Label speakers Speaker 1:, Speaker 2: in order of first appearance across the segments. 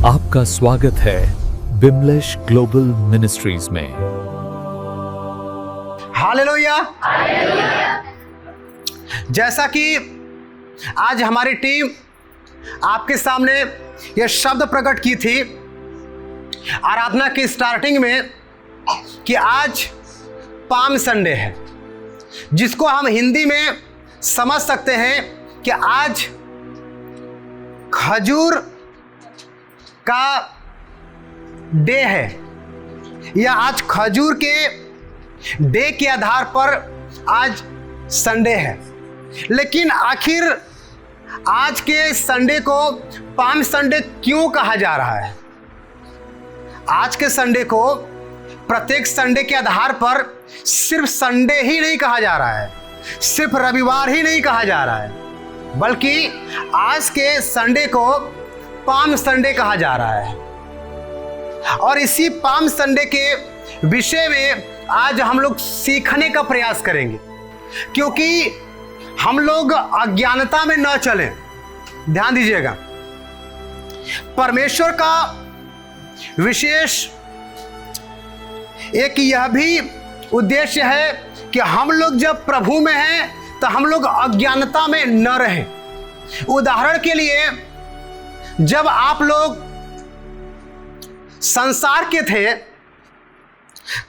Speaker 1: आपका स्वागत है बिमलेश ग्लोबल मिनिस्ट्रीज में।
Speaker 2: हालेलुया। जैसा कि आज हमारी टीम आपके सामने यह शब्द प्रकट की थी आराधना की स्टार्टिंग में कि आज पाम संडे है, जिसको हम हिंदी में समझ सकते हैं कि आज खजूर का डे है या आज खजूर के डे के आधार पर आज संडे है। लेकिन आखिर आज के संडे को पाम संडे क्यों कहा जा रहा है? आज के संडे को प्रत्येक संडे के आधार पर सिर्फ संडे ही नहीं कहा जा रहा है, सिर्फ रविवार ही नहीं कहा जा रहा है, बल्कि आज के संडे को पाम संडे कहा जा रहा है। और इसी पाम संडे के विषय में आज हम लोग सीखने का प्रयास करेंगे, क्योंकि हम लोग अज्ञानता में न चलें। ध्यान दीजिएगा, परमेश्वर का विशेष एक यह भी उद्देश्य है कि हम लोग जब प्रभु में हैं तो हम लोग अज्ञानता में न रहें। उदाहरण के लिए, जब आप लोग संसार के थे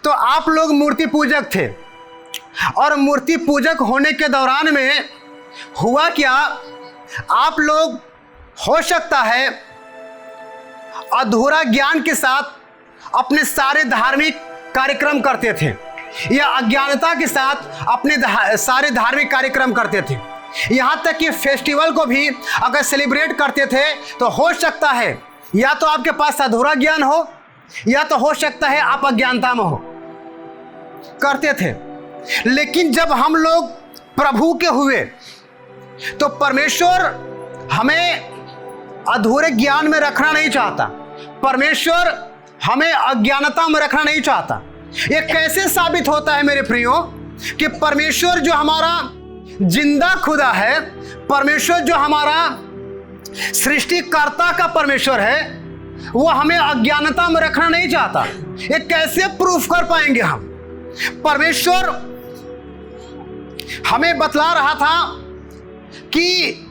Speaker 2: तो आप लोग मूर्ति पूजक थे, और मूर्ति पूजक होने के दौरान में हुआ क्या, आप लोग हो सकता है अधूरा ज्ञान के साथ अपने सारे धार्मिक कार्यक्रम करते थे, या अज्ञानता के साथ अपने सारे धार्मिक कार्यक्रम करते थे। यहाँ तक कि फेस्टिवल को भी अगर सेलिब्रेट करते थे तो हो सकता है या तो आपके पास अधूरा ज्ञान हो, या तो हो सकता है आप अज्ञानता में हो, करते थे। लेकिन जब हम लोग प्रभु के हुए तो परमेश्वर हमें अधूरे ज्ञान में रखना नहीं चाहता, परमेश्वर हमें अज्ञानता में रखना नहीं चाहता। यह कैसे साबित होता है मेरे प्रियो कि परमेश्वर जो हमारा जिंदा खुदा है, परमेश्वर जो हमारा सृष्टिकर्ता का परमेश्वर है, वो हमें अज्ञानता में रखना नहीं चाहता। ये कैसे प्रूफ कर पाएंगे हम? परमेश्वर हमें बतला रहा था कि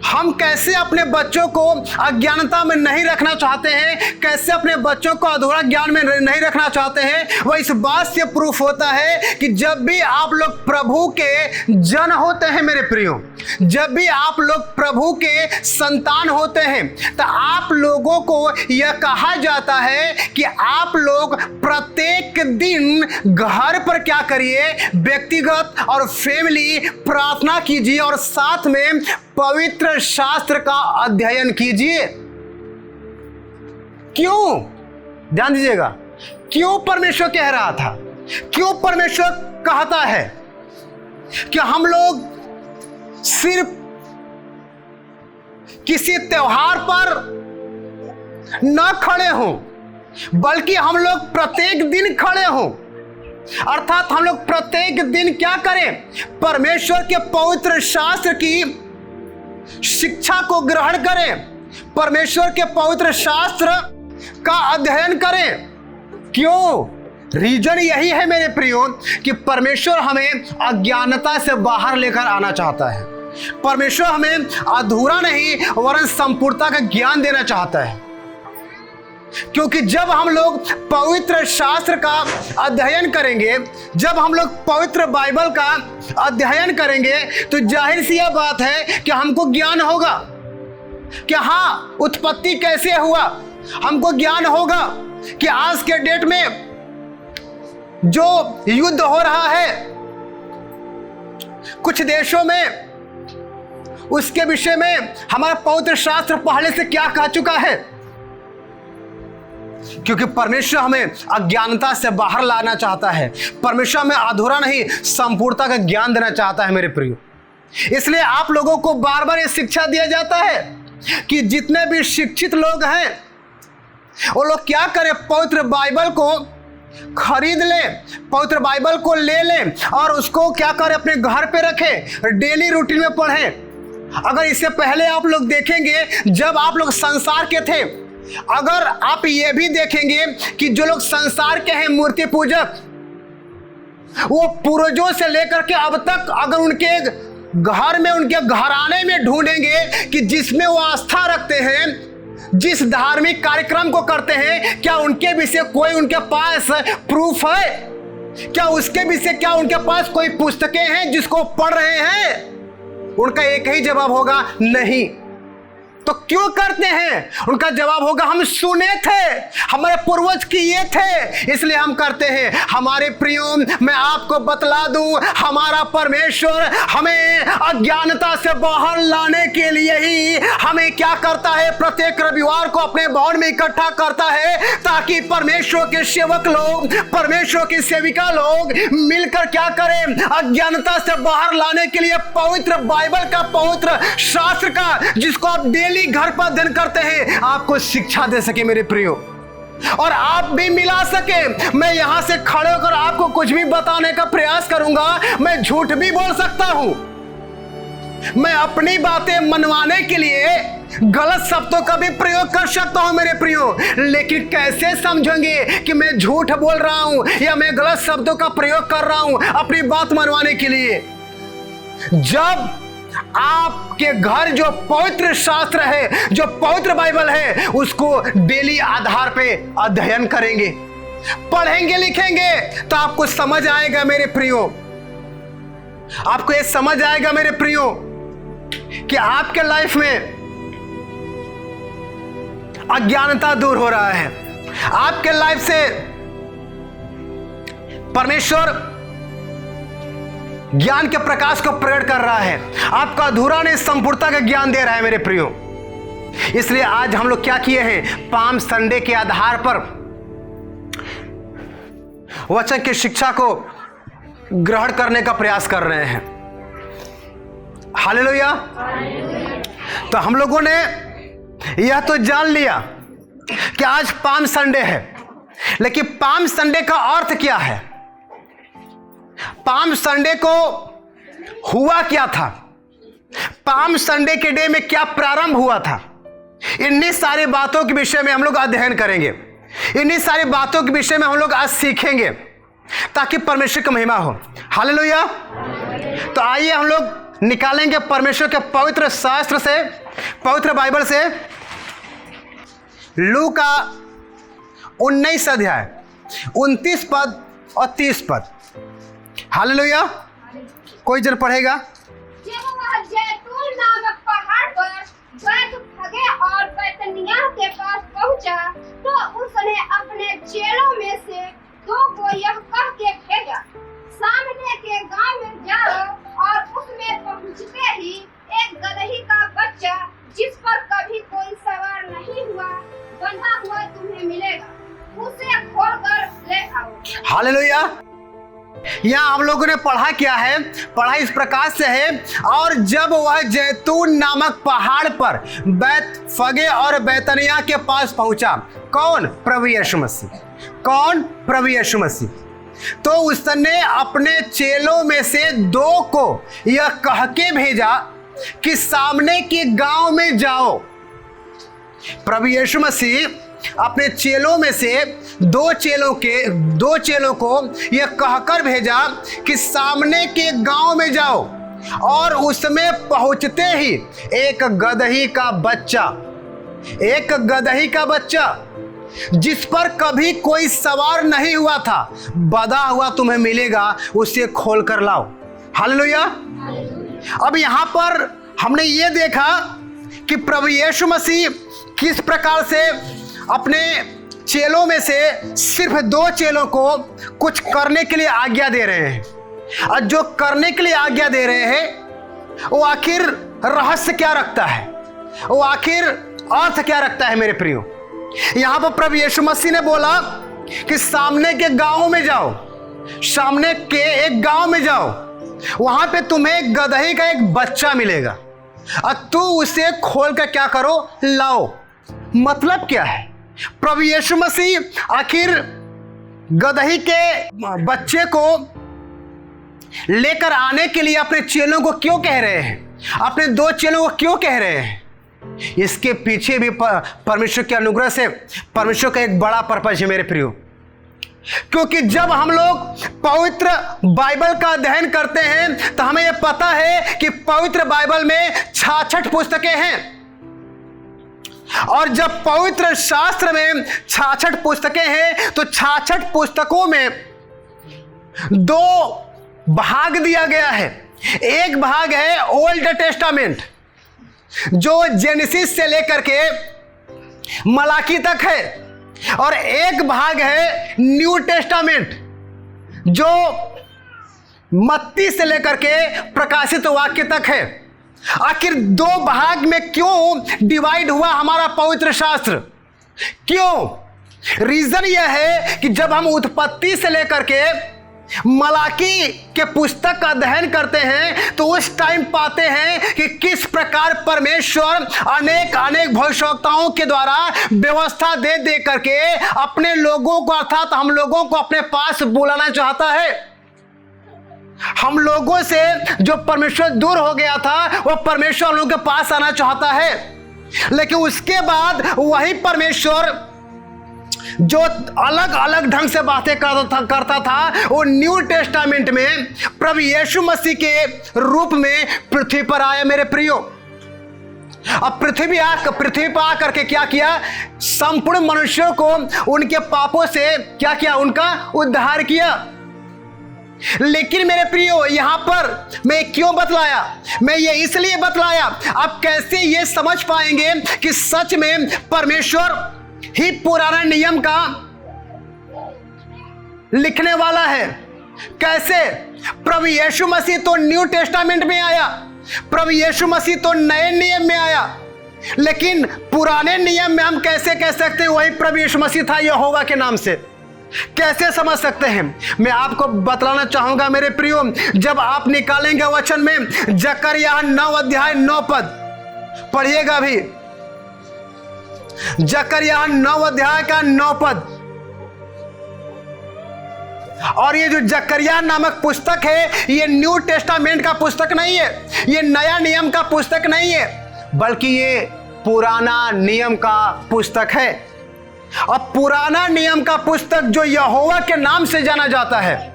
Speaker 2: हम कैसे अपने बच्चों को अज्ञानता में नहीं रखना चाहते हैं, कैसे अपने बच्चों को अधूरा ज्ञान में नहीं रखना चाहते हैं। वह इस बात से प्रूफ होता है कि जब भी आप लोग प्रभु के जन होते हैं मेरे प्रियो, जब भी आप लोग प्रभु के संतान होते हैं, तो आप लोगों को यह कहा जाता है कि आप लोग प्रत्येक दिन घर पर क्या करिए, व्यक्तिगत और फैमिली प्रार्थना कीजिए और साथ में पवित्र शास्त्र का अध्ययन कीजिए। क्यों? ध्यान दीजिएगा, क्यों परमेश्वर कह रहा था, क्यों परमेश्वर कहता है कि हम लोग सिर्फ किसी त्योहार पर न खड़े हों, बल्कि हम लोग प्रत्येक दिन खड़े हों। अर्थात हम लोग प्रत्येक दिन क्या करें? परमेश्वर के पवित्र शास्त्र की शिक्षा को ग्रहण करें, परमेश्वर के पवित्र शास्त्र का अध्ययन करें। क्यों? रीजन यही है मेरे प्रियो कि परमेश्वर हमें अज्ञानता से बाहर लेकर आना चाहता है। परमेश्वर हमें अधूरा नहीं वरन संपूर्णता का ज्ञान देना चाहता है। क्योंकि जब हम लोग पवित्र शास्त्र का अध्ययन करेंगे, जब हम लोग पवित्र बाइबल का अध्ययन करेंगे, तो जाहिर सी यह बात है कि हमको ज्ञान होगा कि हाँ, उत्पत्ति कैसे हुआ। हमको ज्ञान होगा कि आज के डेट में जो युद्ध हो रहा है कुछ देशों में, उसके विषय में हमारा पवित्र शास्त्र पहले से क्या कह चुका है। क्योंकि परमेश्वर हमें अज्ञानता से बाहर लाना चाहता है, परमेश्वर हमें अधूरा नहीं संपूर्णता का ज्ञान देना चाहता है मेरे प्रियो। इसलिए आप लोगों को बार बार यह शिक्षा दिया जाता है कि जितने भी शिक्षित लोग हैं वो लोग क्या करें, पवित्र बाइबल को खरीद लें, पवित्र बाइबल को ले लें और उसको क्या करें, अपने घर पे रखें, डेली रूटीन में पढ़ें। अगर इससे पहले आप लोग देखेंगे, जब आप लोग संसार के थे अगर आप ये भी देखेंगे कि जो लोग संसार के हैं मूर्ति पूजक, वो पूर्वजों से लेकर के अब तक अगर उनके घर में, उनके घराने में ढूंढेंगे कि जिसमें वो आस्था रखते हैं, जिस धार्मिक कार्यक्रम को करते हैं, क्या उनके विषय कोई उनके पास प्रूफ है? क्या उसके विषय, क्या उनके पास कोई पुस्तकें हैं जिसको पढ़ रहे हैं? उनका एक ही जवाब होगा, नहीं। तो क्यों करते हैं? उनका जवाब होगा, हम सुने थे, हमारे पूर्वज किए थे, इसलिए हम करते हैं। हमारे प्रियो, मैं आपको बतला दूं, हमारा परमेश्वर हमें अज्ञानता से बाहर लाने के लिए ही हमें क्या करता है, प्रत्येक रविवार को अपने भवन में इकट्ठा करता है, ताकि परमेश्वर के सेवक लोग, परमेश्वर की सेविका लोग मिलकर क्या करें, अज्ञानता से बाहर लाने के लिए पवित्र बाइबल का, पवित्र शास्त्र का, जिसको आप डेली घर पर अध्ययन करते हैं, आपको शिक्षा दे सके मेरे प्रियो, और आप भी मिला सके। मैं यहां से खड़े होकर आपको कुछ भी बताने का प्रयास करूंगा, मैं झूठ भी बोल सकता हूं, मैं अपनी बातें मनवाने के लिए गलत शब्दों का भी प्रयोग कर सकता हूं मेरे प्रियो, लेकिन कैसे समझेंगे कि मैं झूठ बोल रहा हूं या मैं गलत शब्दों का प्रयोग कर रहा हूं अपनी बात मनवाने के लिए? जब आपके घर जो पवित्र शास्त्र है, जो पवित्र बाइबल है, उसको डेली आधार पे अध्ययन करेंगे, पढ़ेंगे, लिखेंगे, तो आपको समझ आएगा मेरे प्रियो, आपको ये समझ आएगा मेरे प्रियो कि आपके लाइफ में अज्ञानता दूर हो रहा है, आपके लाइफ से परमेश्वर ज्ञान के प्रकाश को प्रकट कर रहा है, आपका अधूरा नहीं संपूर्णता का ज्ञान दे रहा है मेरे प्रियो। इसलिए आज हम लोग क्या किए हैं, पाम संडे के आधार पर वचन की शिक्षा को ग्रहण करने का प्रयास कर रहे हैं। हालेलुया। तो हम लोगों ने यह तो जान लिया कि आज पाम संडे है, लेकिन पाम संडे का अर्थ क्या है? पाम संडे को हुआ क्या था? पाम संडे के डे में क्या प्रारंभ हुआ था? इन्हीं सारी बातों के विषय में हम लोग अध्ययन करेंगे, इन्हीं सारी बातों के विषय में हम लोग आज सीखेंगे, ताकि परमेश्वर की महिमा हो। हालेलुया। तो आइए हम लोग निकालेंगे परमेश्वर के पवित्र शास्त्र से, पवित्र बाइबल से, लू का 19 अध्याय 29 पद और 30 पद। हालेलुया। कोई जन पढ़ेगा?
Speaker 3: जब वह जैतून नामक पहाड़ पर बैतफगे और बैतनिय्याह के पास पहुंचा, तो उसने अपने चेलों में से 2 को यह कह के भेजा, सामने के गांव में जाओ और उसमें पहुंचते ही एक गदही का बच्चा, जिस पर कभी कोई सवार नहीं हुआ, बंधा हुआ तुम्हें मिलेगा, उसे खोलकर ले आओ।
Speaker 2: हालेलुया। यहाँ हम लोगों ने पढ़ा क्या है? पढ़ा इस प्रकार से है, और जब वह जैतून नामक पहाड़ पर बैतफगे और बैतनिय्याह के पास पहुंचा, कौन? प्रभु यीशु मसीह। कौन? प्रभु यीशु मसीह। तो उसने अपने चेलों में से 2 को यह कह के भेजा कि सामने के गांव में जाओ। प्रभु यीशु मसीह अपने चेलों में से 2 चेलों को यह कहकर भेजा कि सामने के गांव में जाओ, और उसमें पहुंचते ही एक गदही का बच्चा, जिस पर कभी कोई सवार नहीं हुआ था, बंधा हुआ तुम्हें मिलेगा, उसे खोल कर लाओ। हालेलुया। अब यहाँ पर हमने ये देखा कि प्रभु यीशु मसीह किस प्रकार से अपने चेलों में से सिर्फ 2 चेलों को कुछ करने के लिए आज्ञा दे रहे हैं, और जो करने के लिए आज्ञा दे रहे हैं वो आखिर रहस्य क्या रखता है, वो आखिर अर्थ क्या रखता है मेरे प्रियो? यहाँ पर प्रभु यीशु मसीह ने बोला कि सामने के गांव में जाओ, सामने के एक गांव में जाओ, वहां पे तुम्हें एक गदही का एक बच्चा मिलेगा, और तू उसे खोल कर क्या करो? लाओ। मतलब क्या है? प्रभु यीशु मसीह आखिर गदही के बच्चे को लेकर आने के लिए अपने चेलों को क्यों कह रहे हैं? अपने 2 चेलों को क्यों कह रहे हैं? इसके पीछे भी परमेश्वर के अनुग्रह से परमेश्वर का एक बड़ा पर्पस है मेरे प्रियो। क्योंकि जब हम लोग पवित्र बाइबल का अध्ययन करते हैं तो हमें यह पता है कि पवित्र बाइबल में 66 पुस्तकें हैं, और जब पवित्र शास्त्र में 66 पुस्तकें हैं तो 66 पुस्तकों में 2 भाग दिया गया है। एक भाग है ओल्ड टेस्टामेंट, जो जेनेसिस से लेकर के मलाकी तक है, और एक भाग है न्यू टेस्टामेंट, जो मत्ती से लेकर के प्रकाशित वाक्य तक है। आखिर 2 भाग में क्यों डिवाइड हुआ हमारा पवित्र शास्त्र? क्यों? रीजन यह है कि जब हम उत्पत्ति से लेकर के मलाकी के पुस्तक का अध्ययन करते हैं तो उस टाइम पाते हैं कि किस प्रकार परमेश्वर अनेक भविष्यवक्ताओं के द्वारा व्यवस्था दे दे करके अपने लोगों को, अर्थात हम लोगों को अपने पास बुलाना चाहता है। हम लोगों से जो परमेश्वर दूर हो गया था वो परमेश्वर हम लोगों के पास आना चाहता है। लेकिन उसके बाद वही परमेश्वर जो अलग अलग ढंग से बातें करता था वो न्यू टेस्टामेंट में प्रभु यीशु मसीह के रूप में पृथ्वी पर आया मेरे प्रियो। अब पृथ्वी पर आकर के क्या किया? संपूर्ण मनुष्यों को उनके पापों से क्या किया? उनका उद्धार किया। लेकिन मेरे प्रियो, यहां पर मैं क्यों बतलाया? मैं ये इसलिए बतलाया, आप कैसे ये समझ पाएंगे कि सच में परमेश्वर ही पुराना नियम का लिखने वाला है। कैसे? प्रभु यीशु मसीह तो न्यू टेस्टामेंट में आया, प्रभु यीशु मसीह तो नए नियम में आया, लेकिन पुराने नियम में हम कैसे कह सकते हैं वही प्रभु यीशु मसीह था यहोवा के नाम से? कैसे समझ सकते हैं? मैं आपको बतलाना चाहूंगा मेरे प्रियो। जब आप निकालेंगे वचन में जकरिया 9 अध्याय 9 पद पढ़िएगा भी, जकरिया 9 अध्याय का 9 पद। और ये जो जकरिया नामक पुस्तक है ये न्यू टेस्टामेंट का पुस्तक नहीं है, ये नया नियम का पुस्तक नहीं है, बल्कि ये पुराना नियम का पुस्तक है। और पुराना नियम का पुस्तक जो यहोवा के नाम से जाना जाता है,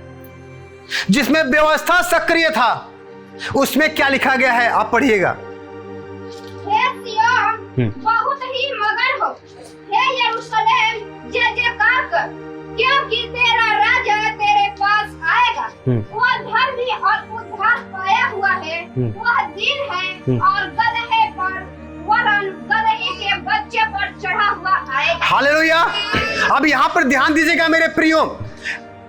Speaker 2: जिसमें व्यवस्था सक्रिय था, उसमें क्या लिखा गया है आप पढ़िएगा।
Speaker 3: हे सिय्योन बहुत ही मगन हो, हे यरूशलेम जय जयकार कर, क्योंकि तेरा राजा तेरे पास आएगा। वह धर्मी और उद्धार पाया हुआ है, वह दीन है और गदहे पर वरन गदहे के बच्चे पर चढ़ा हुआ आएगा। हालेलुया। अब यहाँ पर ध्यान दीजिएगा मेरे प्रियो,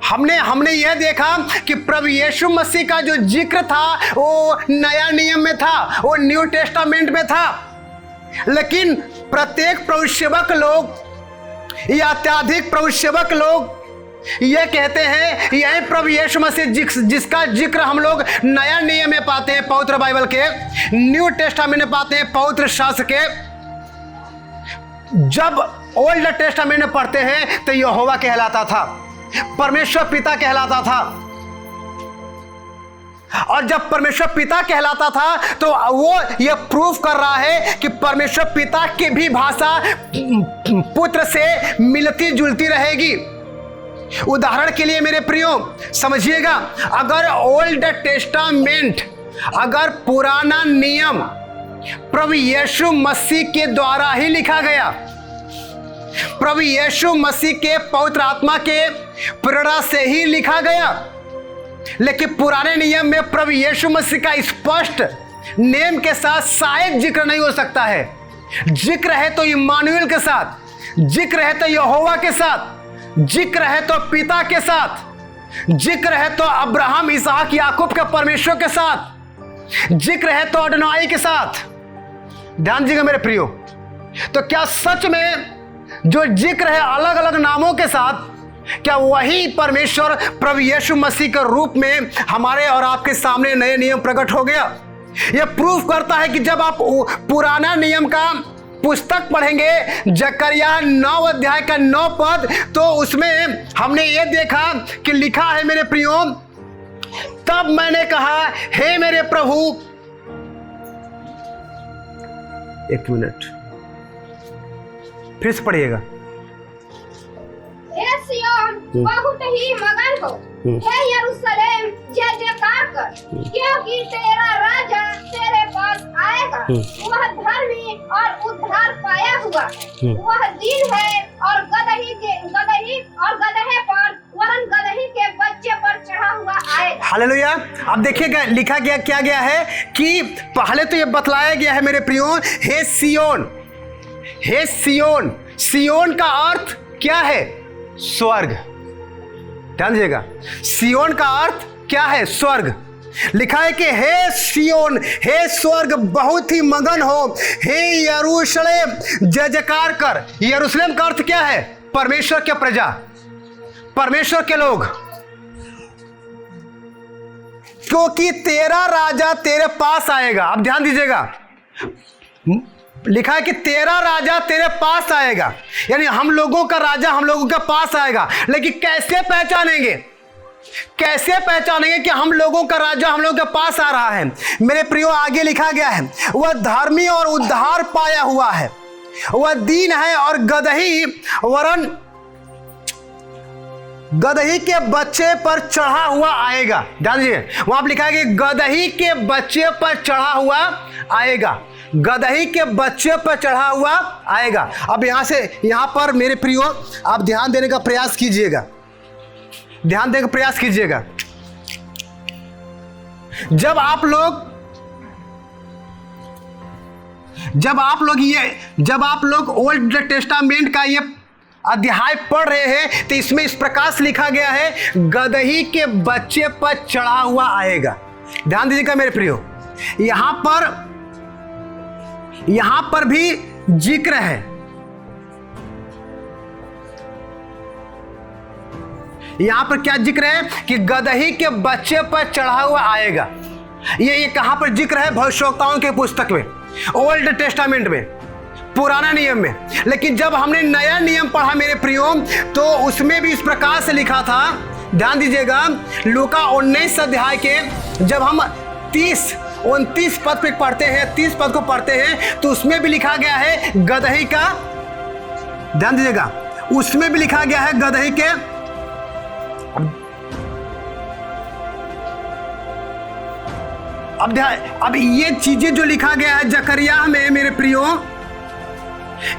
Speaker 3: हमने यह देखा कि प्रभु यीशु मसीह का जो जिक्र था वो नया नियम में था, वो न्यू टेस्टामेंट में था। लेकिन प्रत्येक प्रभुसेवक लोग या अत्याधिक प्रभुसेवक लोग यह कहते हैं यही प्रभु यीशु मसीह जिसका जिक्र हम लोग नया नियम में पाते हैं पवित्र बाइबल के, न्यू टेस्टामेंट में पाते हैं पवित्र शास्त्र के। जब ओल्ड टेस्टामेंट में पढ़ते हैं तो यहोवा कहलाता था, परमेश्वर पिता कहलाता था। और जब परमेश्वर पिता कहलाता था तो वो ये प्रूफ कर रहा है कि परमेश्वर पिता की भी भाषा पुत्र से मिलती जुलती रहेगी। उदाहरण के लिए मेरे प्रियो समझिएगा, अगर ओल्ड टेस्टामेंट, अगर पुराना नियम प्रभु यीशु मसीह के द्वारा ही लिखा गया, प्रभु यीशु मसीह के पवित्र आत्मा के प्रेरणा से ही लिखा गया, लेकिन पुराने नियम में प्रभु यीशु मसीह का स्पष्ट नेम के साथ शायद जिक्र नहीं हो सकता है। जिक्र है तो इम्मानुएल के साथ, जिक्र है तो यहोवा के साथ, जिक्र है तो पिता के साथ, जिक्र है तो अब्राहम इसहाक याकूब के परमेश्वर के साथ, जिक्र है तो अडोनाई के साथ। ध्यान दीजिएगा मेरे प्रियो, तो क्या सच में जो जिक्र है अलग अलग नामों के साथ, क्या वही परमेश्वर प्रभु यीशु मसीह के रूप में हमारे और आपके सामने नए नियम प्रकट हो गया? यह प्रूफ करता है कि जब आप पुराना नियम का पुस्तक पढ़ेंगे जकरिया 9 अध्याय का 9 पद, तो उसमें हमने ये देखा कि लिखा है मेरे प्रियो, तब मैंने कहा हे मेरे प्रभु,
Speaker 2: एक मिनट, फिर से पढ़िएगा।
Speaker 3: हे सिय्योन बहुत ही मगन हो, हे यरूशलेम जय जयकार कर, क्योंकि तेरा राजा तेरे पास आएगा। वह धर्मी और उद्धार पाया हुआ है, वह दीन है और गदही पर वरन गदही के बच्चे पर चढ़ा हुआ आएगा।
Speaker 2: हालेलुया। अब देखिएगा लिखा गया क्या गया है कि पहले तो ये बतलाया गया है मेरे प्रियो, हे सिय्योन, हे सिय्योन। सिय्योन का अर्थ क्या है? स्वर्ग। ध्यान दीजिएगा, सिय्योन का अर्थ क्या है? स्वर्ग। लिखा है कि हे सिय्योन, हे स्वर्ग बहुत ही मगन हो, हे यरूशलेम जय जयकार कर। यरूशलेम का अर्थ क्या है? परमेश्वर के प्रजा, परमेश्वर के लोग। क्योंकि तेरा राजा तेरे पास आएगा। अब ध्यान दीजिएगा, लिखा है कि तेरा राजा तेरे पास आएगा, यानी हम लोगों का राजा हम लोगों के पास आएगा। लेकिन कैसे पहचानेंगे, कैसे पहचानेंगे कि हम लोगों का राजा हम लोगों के पास आ रहा है? मेरे प्रियो, आगे लिखा गया है, वह धर्मी और उद्धार पाया हुआ है, वह दीन है और गदही वरन गदही के बच्चे पर चढ़ा हुआ आएगा। ध्यान दीजिए, वहां लिखा है कि गदही के बच्चे पर चढ़ा हुआ आएगा, गदही के बच्चे पर चढ़ा हुआ आएगा। अब यहां पर मेरे प्रियो आप ध्यान देने का प्रयास कीजिएगा, ध्यान देने का प्रयास कीजिएगा। जब आप लोग ओल्ड टेस्टामेंट का ये अध्याय पढ़ रहे हैं तो इसमें इस प्रकार से लिखा गया है, गदही के बच्चे पर चढ़ा हुआ आएगा। ध्यान दीजिएगा मेरे प्रियो, यहां पर भी जिक्र है, यहां पर क्या जिक्र है कि गदही के बच्चे पर चढ़ा हुआ आएगा। ये कहां पर जिक्र है? भविष्यवक्ताओं के पुस्तक में, ओल्ड टेस्टामेंट में, पुराना नियम में। लेकिन जब हमने नया नियम पढ़ा मेरे प्रियो, तो उसमें भी इस प्रकार से लिखा था। ध्यान दीजिएगा, लूका 19 अध्याय के जब हम 29 पद पे पढ़ते हैं, 30 पद को पढ़ते हैं, तो उसमें भी लिखा गया है गदही का। ध्यान दीजिएगा, उसमें भी लिखा गया है गदही के। अब ये चीजें जो लिखा गया है जकरिया में मेरे प्रियो,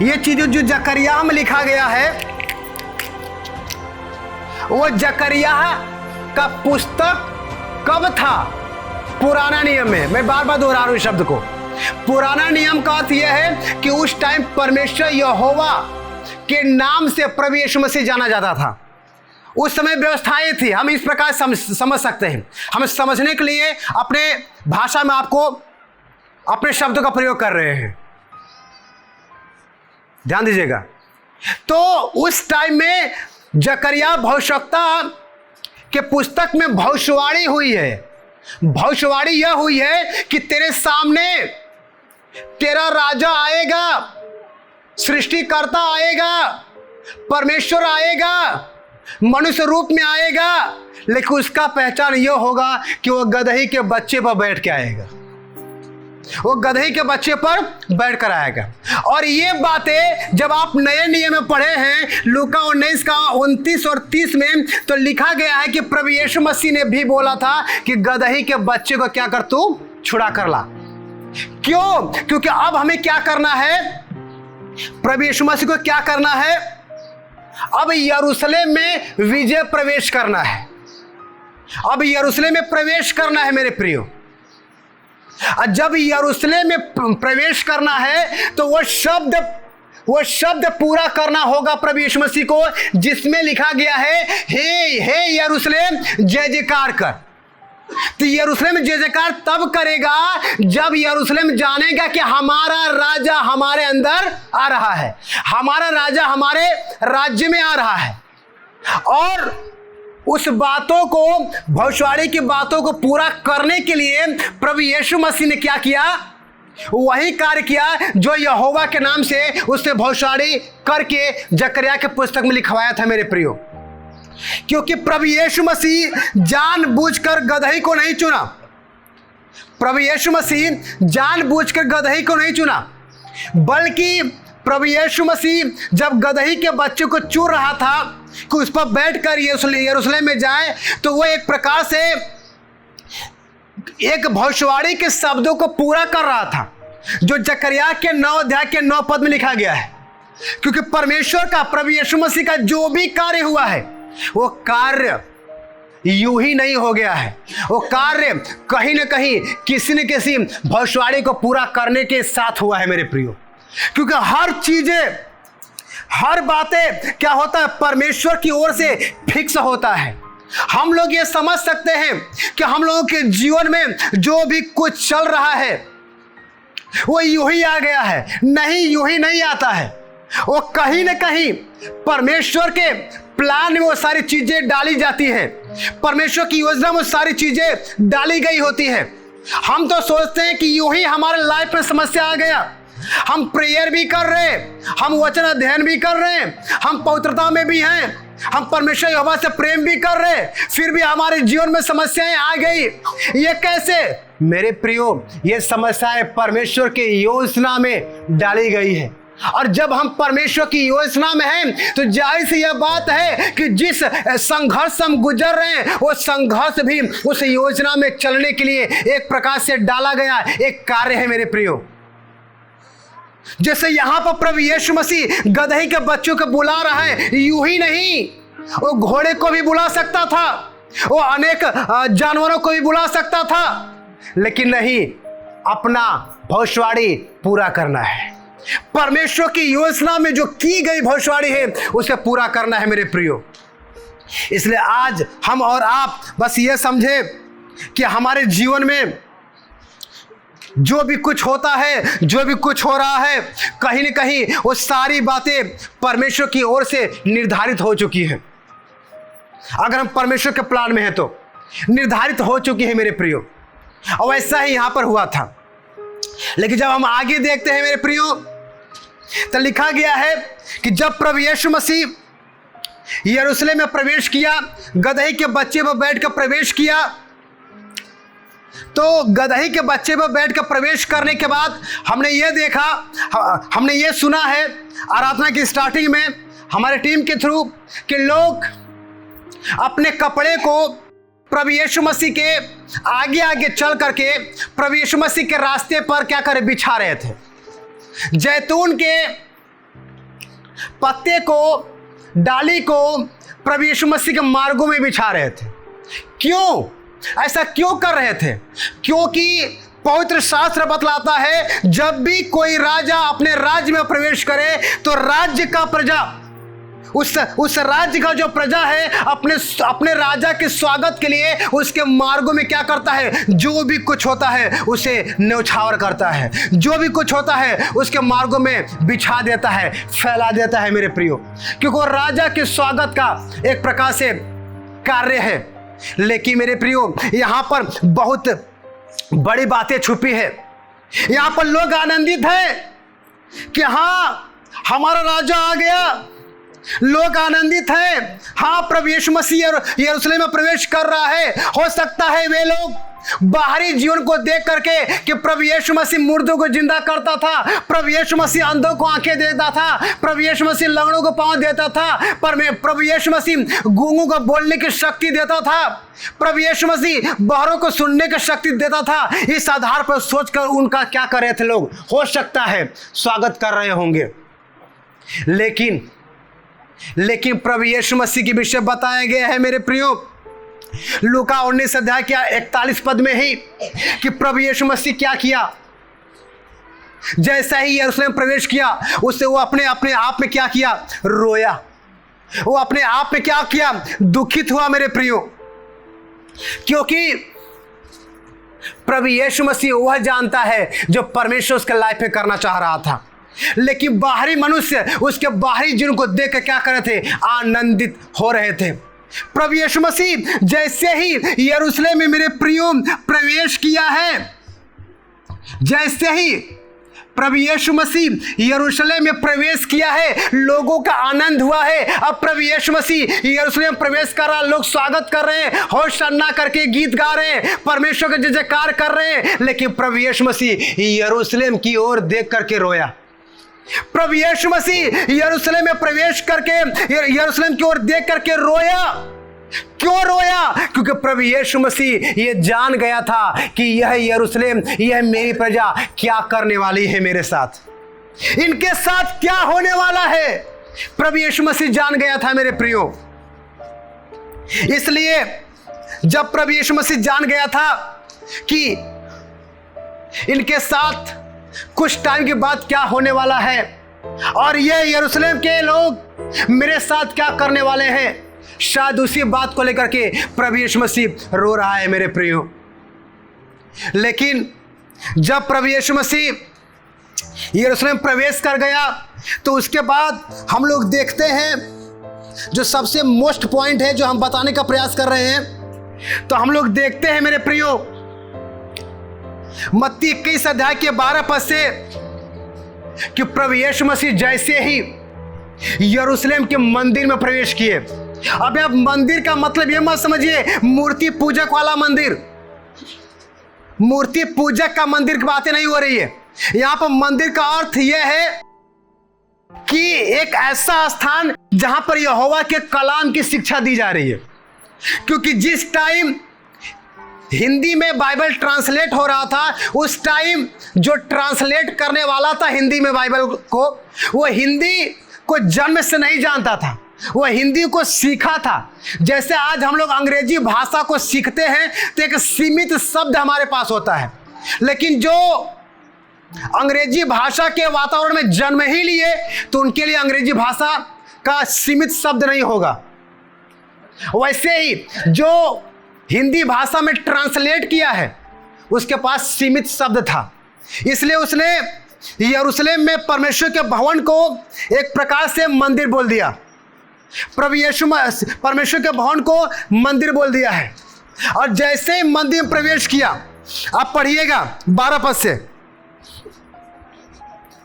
Speaker 2: ये चीजें जो जकरिया में लिखा गया है, वो जकरिया का पुस्तक कब था? पुराना नियम में। मैं बार बार दोहरा रहा हूं शब्द को। पुराना नियम का अर्थ यह है कि उस टाइम परमेश्वर यहोवा के नाम से प्रभु यीशु मसीह जाना जाता था। उस समय व्यवस्थाएं थी, हम इस प्रकार समझ सकते हैं। हम समझने के लिए अपने भाषा में आपको अपने शब्दों का प्रयोग कर रहे हैं, ध्यान दीजिएगा। तो उस टाइम में जकरिया भविष्यवक्ता के पुस्तक में भविष्यवाणी हुई है। भविष्यवाणी यह हुई है कि तेरे सामने तेरा राजा आएगा, सृष्टिकर्ता आएगा, परमेश्वर आएगा, मनुष्य रूप में आएगा, लेकिन उसका पहचान यह होगा कि वह गदही के बच्चे पर बैठ के आएगा, वो गदही के बच्चे पर बैठ कर आएगा। और ये बातें जब आप नए नियम में पढ़े हैं, लूका 19 का 29 और 30 में, तो लिखा गया है कि प्रभु यीशु मसीह ने भी बोला था कि गदही के बच्चे को क्या कर, तू छुड़ा कर ला। क्यों? क्योंकि अब हमें क्या करना है? प्रभु यीशु मसीह को क्या करना है? अब यरूशलेम में विजय प्रवेश करना है। अब यरूशलेम में प्रवेश करना है मेरे प्रियो। जब यरूशलेम में प्रवेश करना है तो वो शब्द पूरा करना होगा प्रभु यीशु मसीह को, जिसमें लिखा गया है, हे यरूशलेम जय जयकार कर। तो यरूशलेम जय जयकार तब करेगा जब यरूशलेम जानेगा कि हमारा राजा हमारे अंदर आ रहा है, हमारा राजा हमारे राज्य में आ रहा है। और उस बातों को, भविष्यवाणी की बातों को पूरा करने के लिए प्रभु यीशु मसीह ने क्या किया? वही कार्य किया जो यहोवा के नाम से उसने भविष्यवाणी करके जकरिया के पुस्तक में लिखवाया था मेरे प्रियो। क्योंकि प्रभु यीशु मसीह जानबूझकर गदही को नहीं चुना, प्रभु यीशु मसीह जानबूझकर गदही को नहीं चुना। बल्कि प्रभु यीशु मसीह जब गदही के बच्चे को चूर रहा था कि उस पर बैठकर यरूशलेम में जाए, तो वो एक प्रकार से एक भविष्यवाणी के शब्दों को पूरा कर रहा था जो जकरिया के 9 अध्याय के 9 पद में लिखा गया है। क्योंकि परमेश्वर का, प्रभु यीशु मसीह का जो भी कार्य हुआ है वो कार्य यूं ही नहीं हो गया है। वो कार्य कहीं ना कहीं किसी न किसी भविष्यवाणी को पूरा करने के साथ हुआ है मेरे प्रियो। क्योंकि हर चीजें, हर बातें क्या होता है, परमेश्वर की ओर से फिक्स होता है। हम लोग ये समझ सकते हैं कि हम लोगों के जीवन में जो भी कुछ चल रहा है वो यूं ही आ गया है, नहीं यूं ही नहीं आता है। वो कहीं ना कहीं परमेश्वर के प्लान में वो सारी चीजें डाली जाती है, परमेश्वर की योजना में वो सारी चीजें डाली गई होती है। हम तो सोचते हैं कि यूं ही हमारे लाइफ में समस्या आ गया, हम प्रेयर भी कर रहे हैं, हम वचन अध्ययन भी कर रहे हैं, हम पवित्रता में भी हैं, हम परमेश्वर यहोवा से प्रेम भी कर रहे हैं, फिर भी हमारे जीवन में समस्याएं आ गई। ये कैसे? मेरे प्रियो, ये समस्याएं परमेश्वर की योजना में डाली गई है। और जब हम परमेश्वर की योजना में हैं तो जाहिर सी यह बात है कि जिस संघर्ष हम गुजर रहे हैं वो संघर्ष भी उस योजना में चलने के लिए एक प्रकार से डाला गया एक कार्य है मेरे प्रियो। जैसे यहां पर प्रभु यीशु मसीह गदही के बच्चों को बुला रहा है, यूं ही नहीं, वो घोड़े को भी बुला सकता था, वो अनेक जानवरों को भी बुला सकता था, लेकिन नहीं, अपना भविष्यवाणी पूरा करना है। परमेश्वर की योजना में जो की गई भविष्यवाणी है उसे पूरा करना है मेरे प्रियो। इसलिए आज हम और आप बस ये समझे कि हमारे जीवन में जो भी कुछ होता है, जो भी कुछ हो रहा है, कहीं न कहीं वो सारी बातें परमेश्वर की ओर से निर्धारित हो चुकी है। अगर हम परमेश्वर के प्लान में हैं तो निर्धारित हो चुकी है मेरे प्रियो। और वैसा ही यहां पर हुआ था। लेकिन जब हम आगे देखते हैं मेरे प्रियो तो लिखा गया है कि जब प्रभु यीशु मसीह यरूशलेम में प्रवेश किया, गदही के बच्चे पर बैठकर प्रवेश किया, तो गदही के बच्चे पर बैठकर प्रवेश करने के बाद हमने ये देखा, हमने ये सुना है आराधना की स्टार्टिंग में हमारे टीम के थ्रू कि लोग अपने कपड़े को प्रभु यीशु मसीह के आगे आगे चल करके प्रभु यीशु मसीह के रास्ते पर क्या करे, बिछा रहे थे। जैतून के पत्ते को, डाली को प्रभु यीशु मसीह के मार्गों में बिछा रहे थे। क्यों ऐसा क्यों कर रहे थे? क्योंकि पवित्र शास्त्र बतलाता है जब भी कोई राजा अपने राज्य में प्रवेश करे तो राज्य का प्रजा, उस राज्य का जो प्रजा है अपने राजा के स्वागत के लिए उसके मार्गों में क्या करता है, जो भी कुछ होता है उसे न्यौछावर करता है, जो भी कुछ होता है उसके मार्गों में बिछा देता है, फैला देता है मेरे प्रियो। क्योंकि वो राजा के स्वागत का एक प्रकार से कार्य है। लेकिन मेरे प्रियो, यहाँ पर बहुत बड़ी बातें छुपी है। यहाँ पर लोग आनंदित हैं कि हाँ हमारा राजा आ गया, लोग आनंदित हैं, हाँ प्रभु यीशु मसीह यरूशलेम में प्रवेश कर रहा है। हो सकता है वे लोग बाहरी जीवन को देख करके कि प्रभु यीशु मसीह मुर्दों को जिंदा करता था, प्रभु यीशु मसीह अंधों को आंखें देता था, प्रभु यीशु मसीह लंगड़ों को पांव देता था, प्रभु यीशु मसीह गूंगों को बोलने की शक्ति देता था, प्रभु यीशु मसीह बहरों को सुनने की शक्ति देता था। इस आधार पर सोचकर उनका क्या कर रहे थे लोग, हो सकता है स्वागत कर रहे होंगे। लेकिन प्रभु यीशु मसीह के विषय बताया गया है मेरे प्रियो, लूका 19 अध्याय के 41 पद में ही कि प्रभु यीशु मसीह क्या किया। जैसा ही यरूशलेम प्रवेश किया उससे वो अपने आप में क्या किया, रोया। वो अपने आप में क्या किया, दुखित हुआ मेरे प्रियो। क्योंकि प्रभु यीशु मसीह वह जानता है जो परमेश्वर उसके लाइफ में करना चाह रहा था। लेकिन बाहरी मनुष्य उसके बाहरी जीवन को देख कर क्या कर रहे थे, आनंदित हो रहे थे। प्रभु यीशु मसीह जैसे ही यरूशलेम में मेरे प्रियो प्रवेश किया है, जैसे ही प्रभु यीशु मसीह यरूशलेम में प्रवेश किया है, लोगों का आनंद हुआ है। अब प्रभु यीशु मसीह यरूशलेम प्रवेश कर रहा, लोग स्वागत कर रहे हैं, होशाना करके गीत गा रहे हैं, परमेश्वर का जय जयकार कर रहे हैं। लेकिन प्रभु यीशु मसीह यरूशलेम की ओर देख करके रोया। प्रभु यीशु मसीह यरूशलेम में प्रवेश करके यरूशलेम की ओर देख करके रोया। क्यों रोया? क्योंकि प्रभु यीशु मसीह ये जान गया था कि यह यरूशलेम, यह मेरी प्रजा क्या करने वाली है मेरे साथ, इनके साथ क्या होने वाला है। प्रभु यीशु मसीह जान गया था मेरे प्रियो। इसलिए जब प्रभु यीशु मसीह जान गया था कि इनके साथ कुछ टाइम के बाद क्या होने वाला है और ये यरूशलेम के लोग मेरे साथ क्या करने वाले हैं, शायद उसी बात को लेकर के प्रभु यीशु मसीह रो रहा है मेरे प्रियो। लेकिन जब प्रभु यीशु मसीह यरूशलेम प्रवेश कर गया तो उसके बाद हम लोग देखते हैं, जो सबसे मोस्ट पॉइंट है जो हम बताने का प्रयास कर रहे हैं, तो हम लोग देखते हैं मेरे प्रियो मत्ती 21 अध्याय के 12 पद से कि प्रभु यीशु मसीह जैसे ही यरूशलेम के मंदिर में प्रवेश किए। अब आप मंदिर का मतलब यह मत समझिए मूर्ति पूजक वाला मंदिर, मूर्ति पूजक का मंदिर की बातें नहीं हो रही है। यहां पर मंदिर का अर्थ यह है कि एक ऐसा स्थान जहां पर यहोवा के कलाम की शिक्षा दी जा रही है। क्योंकि जिस टाइम हिंदी में बाइबल ट्रांसलेट हो रहा था, उस टाइम जो ट्रांसलेट करने वाला था हिंदी में बाइबल को, वो हिंदी को जन्म से नहीं जानता था, वो हिंदी को सीखा था। जैसे आज हम लोग अंग्रेजी भाषा को सीखते हैं तो एक सीमित शब्द हमारे पास होता है, लेकिन जो अंग्रेजी भाषा के वातावरण में जन्म ही लिए तो उनके लिए अंग्रेजी भाषा का सीमित शब्द नहीं होगा। वैसे ही जो हिंदी भाषा में ट्रांसलेट किया है उसके पास सीमित शब्द था, इसलिए उसने यरूशलेम में परमेश्वर के भवन को एक प्रकार से मंदिर बोल दिया। प्रभु यीशु परमेश्वर के भवन को मंदिर बोल दिया है। और जैसे ही मंदिर में प्रवेश किया, आप पढ़िएगा 12 पद से,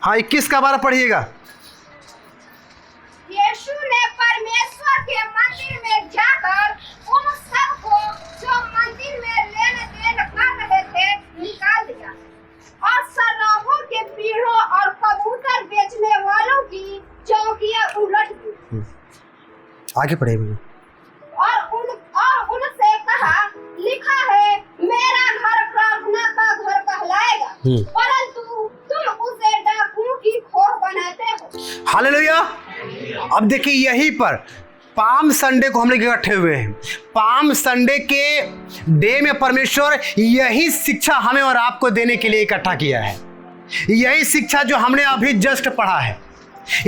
Speaker 2: हाँ 21 का 12 पढ़िएगा।
Speaker 3: यीशु ने परमेश्वर के मंदिर में जाकर उन सबको जो मंदिर में लेन देन कर रहे थे निकाल दिया और सर्राफों के पीढ़ों और कबूतर बेचने वालों की चौकियां उलट दी।
Speaker 2: आगे पढ़े भैया।
Speaker 3: और उनसे कहा, लिखा है मेरा घर प्रार्थना का घर कहलाएगा, परंतु तुम उसे डाकुओं की खोह बनाते हो।
Speaker 2: हालेलुया। अब देखिए यहीं पर पाम संडे को हम लोग इकट्ठे हुए हैं। पाम संडे के डे में परमेश्वर यही शिक्षा हमें और आपको देने के लिए इकट्ठा किया है। यही शिक्षा जो हमने अभी जस्ट पढ़ा है।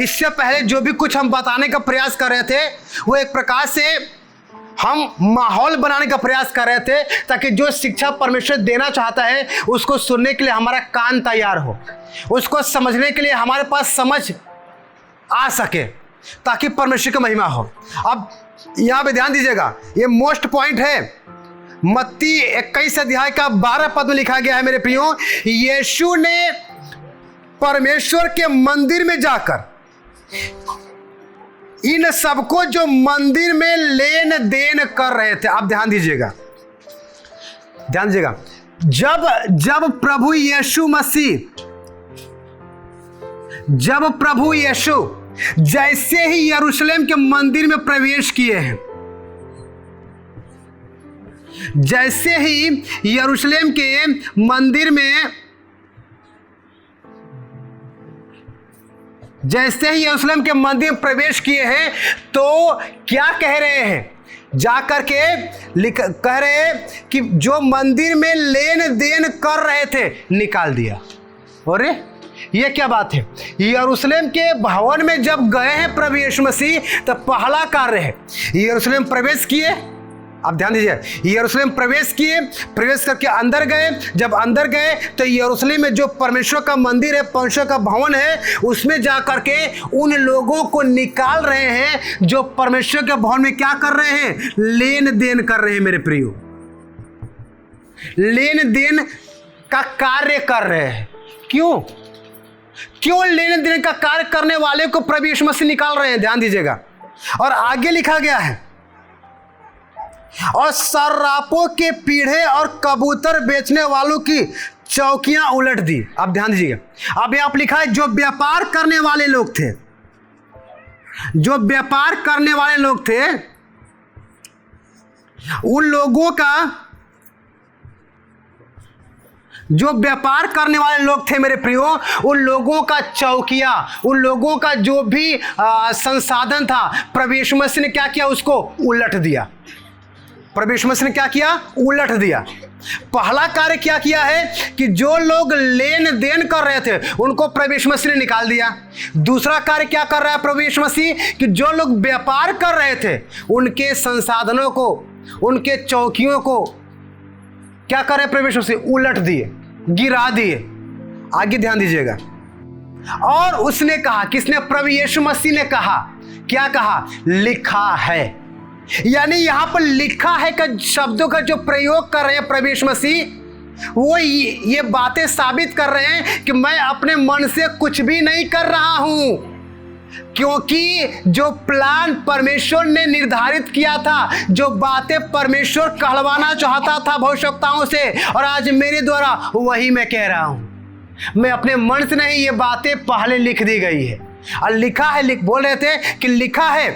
Speaker 2: इससे पहले जो भी कुछ हम बताने का प्रयास कर रहे थे वो एक प्रकार से हम माहौल बनाने का प्रयास कर रहे थे ताकि जो शिक्षा परमेश्वर देना चाहता है उसको सुनने के लिए हमारा कान तैयार हो, उसको समझने के लिए हमारे पास समझ आ सके, ताकि परमेश्वर की महिमा हो। अब यहाँ पे ध्यान दीजिएगा, ये मोस्ट पॉइंट है। मत्ती 21 अध्याय का 12 पद में लिखा गया है मेरे प्रियो, यीशु ने परमेश्वर के मंदिर में जाकर इन सबको जो मंदिर में लेन देन कर रहे थे, आप ध्यान दीजिएगा, जब प्रभु यीशु जैसे ही यरूशलेम के मंदिर में प्रवेश किए हैं, जैसे ही यरूशलेम के मंदिर में प्रवेश किए हैं, तो क्या कह रहे हैं? जाकर के कह रहे हैं कि जो मंदिर में लेन देन कर रहे थे निकाल दिया। अरे ये क्या बात है? यरूशलेम के भवन में जब गए हैं प्रभु यीशु मसीह, तब पहला कार्य है यरूशलेम प्रवेश किए। आप ध्यान दीजिए, यरूशलेम प्रवेश किए, प्रवेश करके अंदर गए। जब अंदर गए तो यरूशलेम में जो परमेश्वर का मंदिर है, परमेश्वर का भवन है, उसमें जा करके उन लोगों को निकाल रहे हैं जो परमेश्वर के भवन में क्या कर रहे हैं? लेन देन कर रहे हैं मेरे प्रियो, लेन देन का कार्य कर रहे हैं। क्यों लेन देन का कार्य करने वाले को प्रभु यीशु मसीह निकाल रहे हैं? ध्यान दीजिएगा, और आगे लिखा गया है, और सर्राफों के पीढ़े और कबूतर बेचने वालों की चौकियां उलट दी। अब ध्यान दीजिएगा, अब यहां पर लिखा है जो व्यापार करने वाले लोग थे, जो व्यापार करने वाले लोग थे, उन लोगों का, जो व्यापार करने वाले लोग थे मेरे प्रियो, उन लोगों का चौकिया, उन लोगों का जो भी संसाधन था, प्रभु यीशु मसीह ने क्या किया, उसको उलट दिया। प्रभु यीशु मसीह ने क्या किया, उलट दिया। पहला कार्य क्या किया है कि जो लोग लेन देन कर रहे थे उनको प्रभु यीशु मसीह ने निकाल दिया। दूसरा कार्य क्या कर रहा है प्रभु यीशु मसीह कि जो लोग व्यापार कर रहे थे उनके संसाधनों को, उनके चौकियों को क्या कर रहे प्रभु यीशु मसीह, उलट दिए, गिरा दिए। आगे ध्यान दीजिएगा, और उसने कहा, किसने, प्रभु यीशु मसीह ने कहा, क्या कहा, लिखा है। यानी यहां पर लिखा है का शब्दों का जो प्रयोग कर रहे हैं प्रभु यीशु मसीह, वो ये बातें साबित कर रहे हैं कि मैं अपने मन से कुछ भी नहीं कर रहा हूं, क्योंकि जो प्लान परमेश्वर ने निर्धारित किया था, जो बातें परमेश्वर कहलवाना चाहता था भविष्यवक्ताओं से, और आज मेरे द्वारा वही मैं कह रहा हूं। मैं अपने मन से नहीं, ये बातें पहले लिख दी गई है। और लिखा है, बोल रहे थे कि लिखा है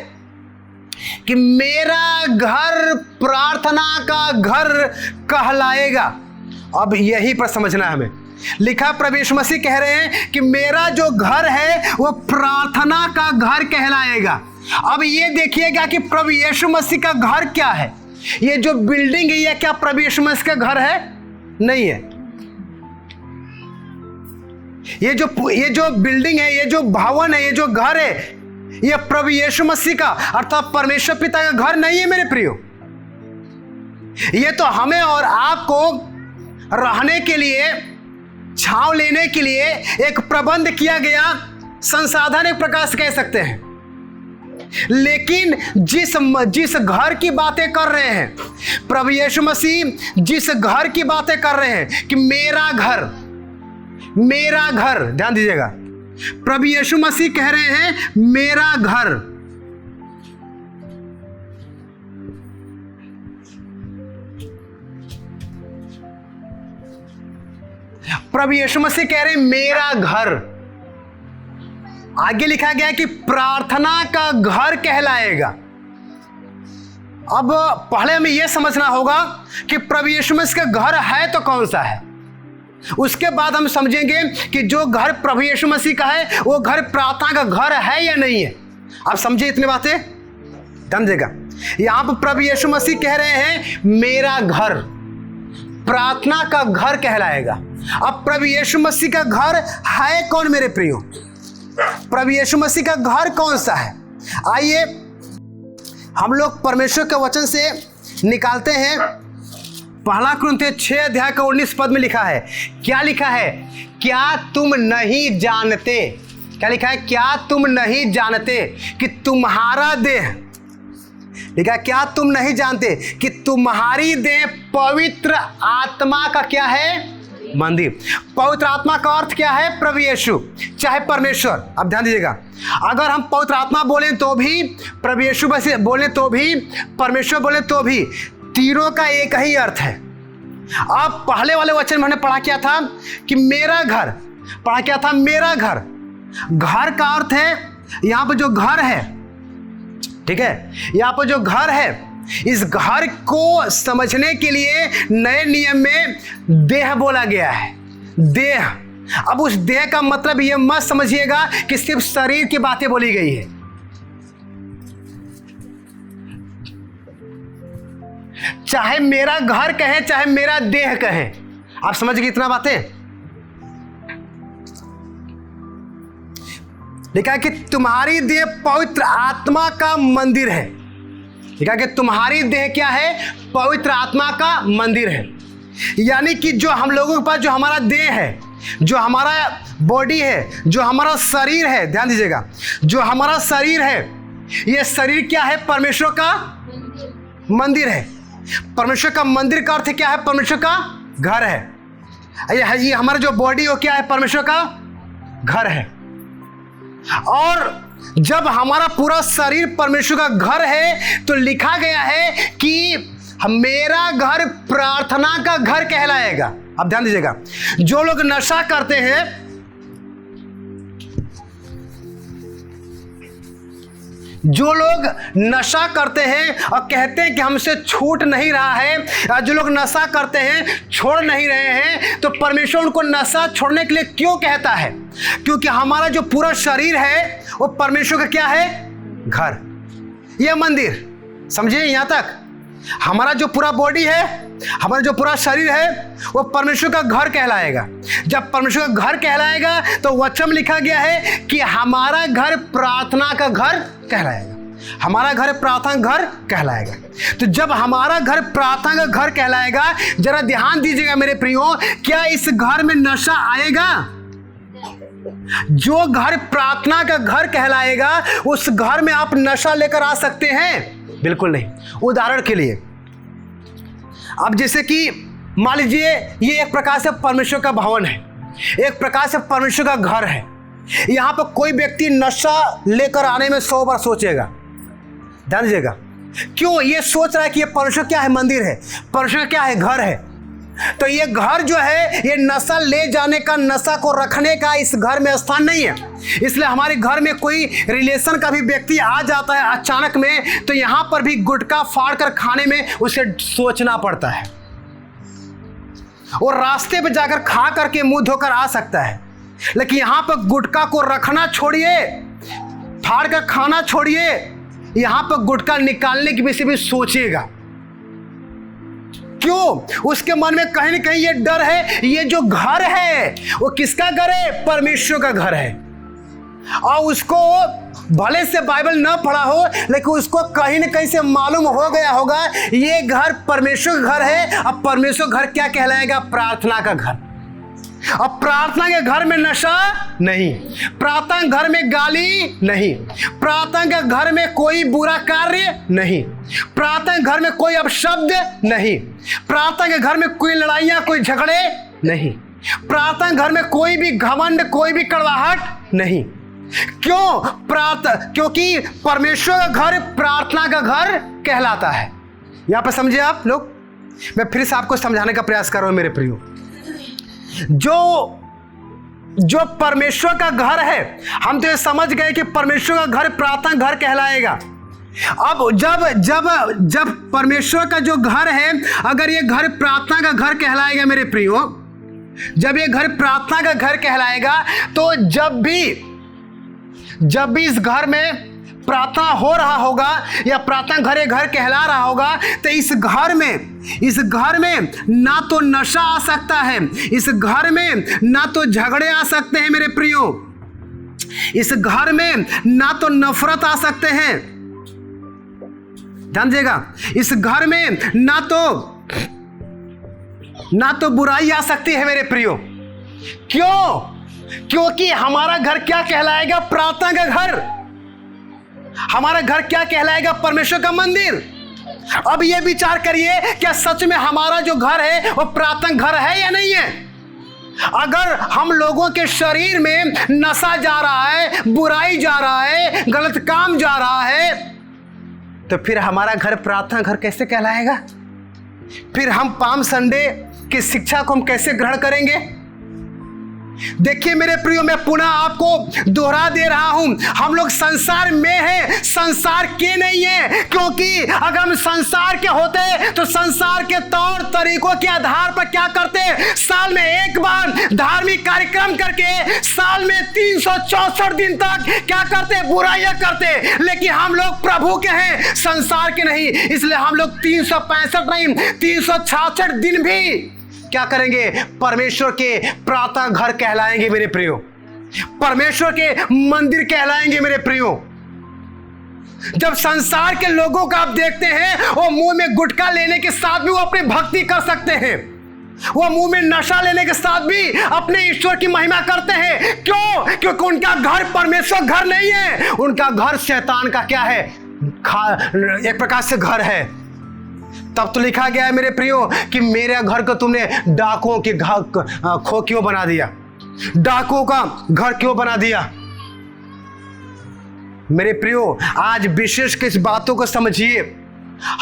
Speaker 2: कि मेरा घर प्रार्थना का घर कहलाएगा। अब यही पर समझना है हमें। लिखा प्रभु यीशु मसीह कह रहे हैं कि मेरा जो घर है वो प्रार्थना का घर कहलाएगा। अब ये देखिएगा कि प्रभु यीशु मसीह का घर क्या है। ये जो बिल्डिंग है ये क्या प्रभु यीशु मसीह का घर है? नहीं है। ये जो बिल्डिंग है, ये जो भवन है, ये जो घर है, ये प्रभु यीशु मसीह का अर्थात परमेश्वर पिता का घर नहीं है मेरे प्रियो। ये तो हमें और आपको रहने के लिए, छांव लेने के लिए एक प्रबंध किया गया संसाधन एक प्रकार से कह सकते हैं। लेकिन जिस घर की बातें कर रहे हैं प्रभु यीशु मसीह, जिस घर की बातें कर रहे हैं कि मेरा घर, मेरा घर, ध्यान दीजिएगा, प्रभु यीशु मसीह कह रहे हैं मेरा घर। प्रभु यीशु मसीह कह रहे हैं मेरा घर। आगे लिखा गया है कि प्रार्थना का घर कहलाएगा। अब पहले हमें यह समझना होगा कि प्रभु यीशु मसीह का घर है तो कौन सा है। उसके बाद हम समझेंगे कि जो घर प्रभु यीशु मसीह का है वो घर प्रार्थना का घर है या नहीं है। आप समझे इतनी बातें, समझेगा। यहां पर प्रभु यीशु मसीह कह रहे हैं मेरा घर प्रार्थना का घर कहलाएगा। अब प्रभु यीशु मसीह का घर है कौन मेरे प्रियो? प्रभु यीशु मसीह का घर कौन सा है? आइए हम लोग परमेश्वर के वचन से निकालते हैं। पहला कुरिन्थियों 6 अध्याय का 19 पद में लिखा है, क्या लिखा है? क्या तुम नहीं जानते, क्या लिखा है? क्या तुम नहीं जानते कि तुम्हारा देह, लिखा है क्या तुम नहीं जानते कि तुम्हारी देह पवित्र आत्मा का क्या है? मंदिर। पवित्र आत्मा का अर्थ क्या है? प्रभु यीशु, चाहे परमेश्वर। अब ध्यान दीजिएगा, अगर हम पवित्र आत्मा बोलें तो भी, प्रभु यीशु बोले तो भी, परमेश्वर बोले तो भी, तीनों का एक ही अर्थ है। अब पहले वाले वचन में हमने पढ़ा क्या था कि मेरा घर, पढ़ा क्या था? मेरा घर। घर का अर्थ है यहां पर जो घर है, ठीक है, यहां पर जो घर है, इस घर को समझने के लिए नए नियम में देह बोला गया है। देह। अब उस देह का मतलब यह मत समझिएगा कि सिर्फ शरीर की बातें बोली गई है। चाहे मेरा घर कहे, चाहे मेरा देह कहे, आप समझ गए इतना बातें। लिखा है कि तुम्हारी देह पवित्र आत्मा का मंदिर है। लिखा कि तुम्हारी देह क्या है? पवित्र आत्मा का मंदिर है। यानी कि जो हम लोगों के पास जो हमारा देह है, जो हमारा बॉडी है, जो हमारा शरीर है, ध्यान दीजिएगा, जो हमारा शरीर है, यह शरीर क्या है? परमेश्वर का मंदिर है। परमेश्वर का मंदिर का अर्थ क्या है? परमेश्वर का घर है। ये हमारा जो बॉडी हो क्या है? परमेश्वर का घर है। और जब हमारा पूरा शरीर परमेश्वर का घर है तो लिखा गया है कि मेरा घर प्रार्थना का घर कहलाएगा। अब ध्यान दीजिएगा, जो लोग नशा करते हैं, जो लोग नशा करते हैं और कहते हैं कि हमसे छूट नहीं रहा है, जो लोग नशा करते हैं छोड़ नहीं रहे हैं, तो परमेश्वर उनको नशा छोड़ने के लिए क्यों कहता है? क्योंकि हमारा जो पूरा शरीर है वो परमेश्वर का क्या है? घर, यह मंदिर। समझिए यहां तक, हमारा जो पूरा बॉडी है, हमारा जो पूरा शरीर है वो परमेश्वर का घर कहलाएगा। जब परमेश्वर का घर कहलाएगा तो वचन में लिखा गया है कि हमारा घर प्रार्थना का घर कहलाएगा। हमारा घर प्रार्थना घर कहलाएगा। तो जब हमारा घर प्रार्थना का घर कहलाएगा, जरा ध्यान दीजिएगा मेरे प्रियो, क्या इस घर में नशा आएगा? जो घर प्रार्थना का घर कहलाएगा उस घर में आप नशा लेकर आ सकते हैं? बिल्कुल नहीं। उदाहरण के लिए, अब जैसे कि मान लीजिए ये एक प्रकार से परमेश्वर का भवन है, एक प्रकार से परमेश्वर का घर है। यहां पर कोई व्यक्ति नशा लेकर आने में 100 बार सोचेगा। ध्यान दीजिएगा, क्यों? ये सोच रहा है कि ये परमेश्वर क्या है? मंदिर है। परमेश्वर क्या है? घर है। तो ये घर जो है, ये नशा ले जाने का, नशा को रखने का इस घर में स्थान नहीं है। इसलिए हमारे घर में कोई रिलेशन का भी व्यक्ति आ जाता है अचानक में, तो यहां पर भी गुटखा फाड़ कर खाने में उसे सोचना पड़ता है। और रास्ते पे जाकर खा करके मुंह धोकर आ सकता है, लेकिन यहां पर गुटखा को रखना छोड़िए, फाड़ कर खाना छोड़िए, यहां पर गुटखा निकालने की विषय भी सोचेगा। क्यों? उसके मन में कहीं ना कहीं ये डर है, ये जो घर है वो किसका घर है? परमेश्वर का घर है। और उसको भले से बाइबल ना पढ़ा हो, लेकिन उसको कहीं ना कहीं से मालूम हो गया होगा ये घर परमेश्वर का घर है। अब परमेश्वर घर क्या कहलाएगा? प्रार्थना का घर। अब प्रार्थना के घर में नशा नहीं, प्रार्थना के घर में गाली नहीं, प्रार्थना के घर में कोई बुरा कार्य नहीं, प्रार्थना के घर में कोई अपशब्द नहीं, प्रार्थना के घर में कोई लड़ाइयां, कोई झगड़े नहीं, प्रार्थना के घर में कोई भी घमंड, कोई भी कड़वाहट नहीं। क्यों? क्योंकि परमेश्वर का घर प्रार्थना का घर कहलाता है। यहां पर समझे आप लोग? मैं फिर से आपको समझाने का प्रयास कर रहा हूं मेरे प्रियो। जो परमेश्वर का घर है, हम तो ये समझ गए कि परमेश्वर का घर प्रार्थना घर कहलाएगा। अब जब परमेश्वर का जो घर है, अगर ये घर प्रार्थना का घर कहलाएगा मेरे प्रियो, जब ये घर प्रार्थना का घर कहलाएगा, तो जब भी इस घर में प्रार्थना हो रहा होगा या प्रार्थना घर कहला रहा होगा, तो इस घर में ना तो नशा आ सकता है, इस घर में ना तो झगड़े आ सकते हैं मेरे प्रियो, इस घर में ना तो नफरत आ सकते हैं। ध्यान दीजिएगा, इस घर में ना तो बुराई आ सकती है मेरे प्रियो। क्यों? क्योंकि हमारा घर क्या कहलाएगा? प्रार्थना का घर। हमारा घर क्या कहलाएगा? परमेश्वर का मंदिर। अब ये विचार करिए, क्या सच में हमारा जो घर है वो प्रार्थना घर है या नहीं है? अगर हम लोगों के शरीर में नशा जा रहा है, बुराई जा रहा है, गलत काम जा रहा है, तो फिर हमारा घर प्रार्थना घर कैसे कहलाएगा? फिर हम पाम संडे की शिक्षा को हम कैसे ग्रहण करेंगे? देखिए मेरे प्रियो, मैं पुनः आपको दोहरा दे रहा हूं, हम लोग संसार में हैं, संसार के नहीं है। क्योंकि अगर हम संसार के होते तो संसार के तौर तरीकों के आधार पर क्या करते? साल में एक बार धार्मिक कार्यक्रम करके साल में 364 दिन तक क्या करते? बुराइयां करते। लेकिन हम लोग प्रभु के हैं, संसार के नहीं, इसलिए हम लोग 365 नहीं 366 दिन भी क्या करेंगे? परमेश्वर के प्रार्थना घर कहलाएंगे मेरे प्रियो, परमेश्वर के मंदिर कहलाएंगे मेरे प्रियो। जब संसार के लोगों का आप देखते हैं, वो मुंह में गुटखा लेने के साथ भी वो अपनी भक्ति कर सकते हैं, वो मुंह में नशा लेने के साथ भी अपने ईश्वर की महिमा करते हैं। क्यों? क्योंकि उनका घर परमेश्वर घर नहीं है, उनका घर शैतान का क्या है? एक प्रकार से घर है। तब तो लिखा गया है मेरे प्रियो कि मेरे घर को तुमने डाकुओं के खो क्यों बना दिया, डाकुओं का घर क्यों बना दिया? मेरे प्रियो, आज विशेष किस बातों को समझिए।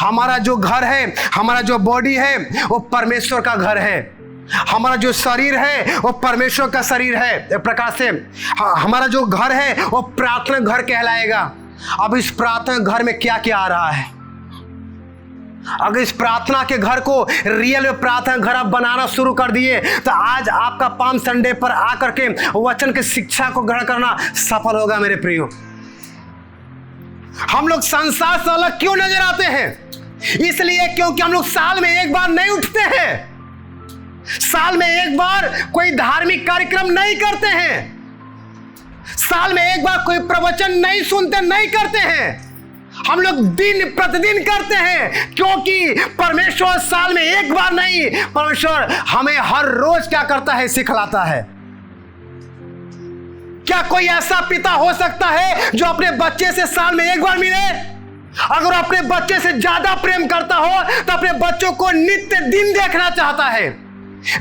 Speaker 2: हमारा जो घर है, हमारा जो बॉडी है, वो परमेश्वर का घर है। हमारा जो शरीर है वो परमेश्वर का शरीर है। एक प्रकार से हमारा जो घर है वो प्रार्थना घर कहलाएगा। अब इस प्रार्थना घर में क्या क्या आ रहा है? अगर इस प्रार्थना के घर को रियल में प्रार्थना घर आप बनाना शुरू कर दिए तो आज आपका पाम संडे पर आकर के वचन की शिक्षा को ग्रहण करना सफल होगा। मेरे प्रियो, हम लोग संसार से अलग क्यों नजर आते हैं? इसलिए क्योंकि हम लोग साल में एक बार नहीं उठते हैं, साल में एक बार कोई धार्मिक कार्यक्रम नहीं करते हैं, साल में एक बार कोई प्रवचन नहीं सुनते, नहीं करते हैं। हम लोग दिन प्रतिदिन करते हैं, क्योंकि परमेश्वर साल में एक बार नहीं, परमेश्वर हमें हर रोज क्या करता है? सिखलाता है। क्या कोई ऐसा पिता हो सकता है जो अपने बच्चे से साल में एक बार मिले? अगर अपने बच्चे से ज्यादा प्रेम करता हो तो अपने बच्चों को नित्य दिन देखना चाहता है,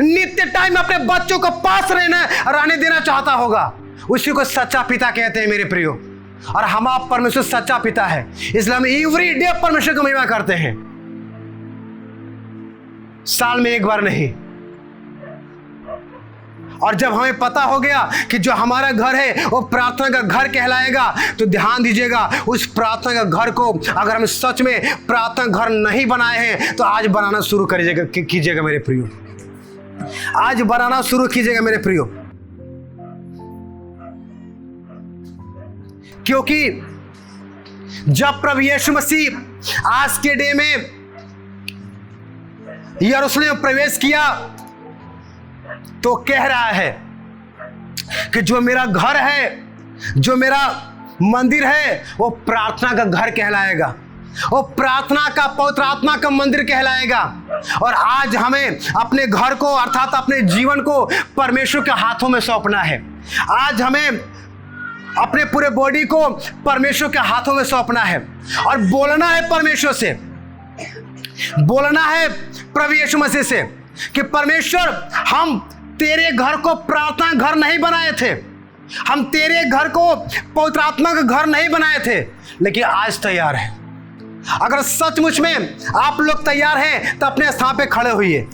Speaker 2: नित्य टाइम अपने बच्चों को पास रहने देना चाहता होगा। उसी को सच्चा पिता कहते हैं मेरे प्रियो। और हम आप परमेश्वर सच्चा पिता है, इसलिए हम एवरी डे परमेश्वर की महिमा करते हैं, साल में एक बार नहीं। और जब हमें पता हो गया कि जो हमारा घर है वो प्रार्थना का घर कहलाएगा, तो ध्यान दीजिएगा, उस प्रार्थना का घर को अगर हम सच में प्रार्थना घर नहीं बनाए हैं तो आज बनाना शुरू कीजिएगा मेरे प्रियो, आज बनाना शुरू कीजिएगा मेरे प्रियो। क्योंकि जब प्रभु यीशु मसीह आज के डे में यरूशलेम में प्रवेश किया तो कह रहा है कि जो मेरा घर है, जो मेरा मंदिर है, वो प्रार्थना का घर कहलाएगा, वो प्रार्थना का पवित्र आत्मा का मंदिर कहलाएगा। और आज हमें अपने घर को अर्थात अपने जीवन को परमेश्वर के हाथों में सौंपना है। आज हमें अपने पूरे बॉडी को परमेश्वर के हाथों में सौंपना है और बोलना है परमेश्वर से, बोलना है प्रभु यीशु मसीह से कि परमेश्वर, हम तेरे घर को प्रार्थना घर नहीं बनाए थे, हम तेरे घर को पवित्र आत्मा का घर नहीं बनाए थे, लेकिन आज तैयार है। अगर सचमुच में आप लोग तैयार हैं तो अपने स्थान पे खड़े होइए।